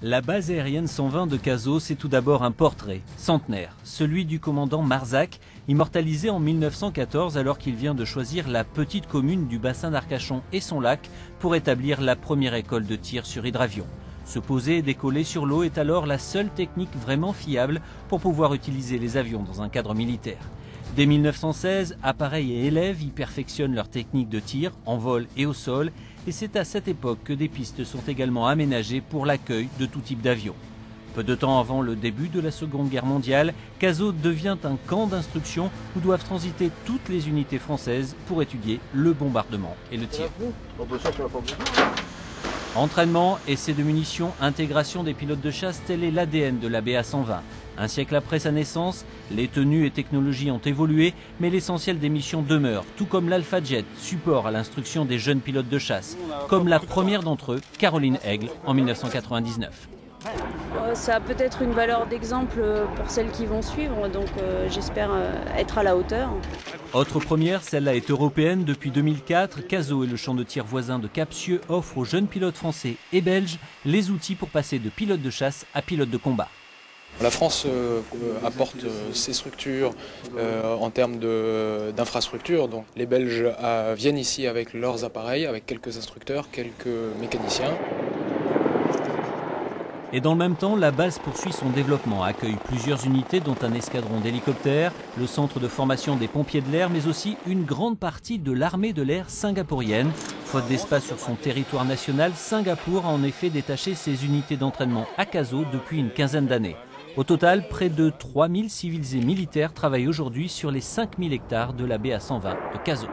La base aérienne 120 de Cazaux, c'est tout d'abord un portrait centenaire, celui du commandant Marzac, immortalisé en 1914 alors qu'il vient de choisir la petite commune du bassin d'Arcachon et son lac pour établir la première école de tir sur hydravion. Se poser et décoller sur l'eau est alors la seule technique vraiment fiable pour pouvoir utiliser les avions dans un cadre militaire. Dès 1916, appareils et élèves y perfectionnent leur technique de tir en vol et au sol, et c'est à cette époque que des pistes sont également aménagées pour l'accueil de tout type d'avions. Peu de temps avant le début de la Seconde Guerre mondiale, Cazaux devient un camp d'instruction où doivent transiter toutes les unités françaises pour étudier le bombardement et le tir. Entraînement, essais de munitions, intégration des pilotes de chasse, tel est l'ADN de la BA 120. Un siècle après sa naissance, les tenues et technologies ont évolué, mais l'essentiel des missions demeure, tout comme l'Alpha Jet, support à l'instruction des jeunes pilotes de chasse, comme la première d'entre eux, Caroline Aigle, en 1999. Ça a peut-être une valeur d'exemple pour celles qui vont suivre, donc j'espère être à la hauteur. Autre première, celle-là est européenne. Depuis 2004, Cazaux et le champ de tir voisin de Capcieux offrent aux jeunes pilotes français et belges les outils pour passer de pilote de chasse à pilote de combat. La France apporte ses structures en termes d'infrastructures. Donc les Belges viennent ici avec leurs appareils, avec quelques instructeurs, quelques mécaniciens. Et dans le même temps, la base poursuit son développement, accueille plusieurs unités dont un escadron d'hélicoptères, le centre de formation des pompiers de l'air, mais aussi une grande partie de l'armée de l'air singapourienne. Faute d'espace sur son territoire national, Singapour a en effet détaché ses unités d'entraînement à Cazaux depuis une quinzaine d'années. Au total, près de 3000 civils et militaires travaillent aujourd'hui sur les 5000 hectares de la BA 120 de Cazaux.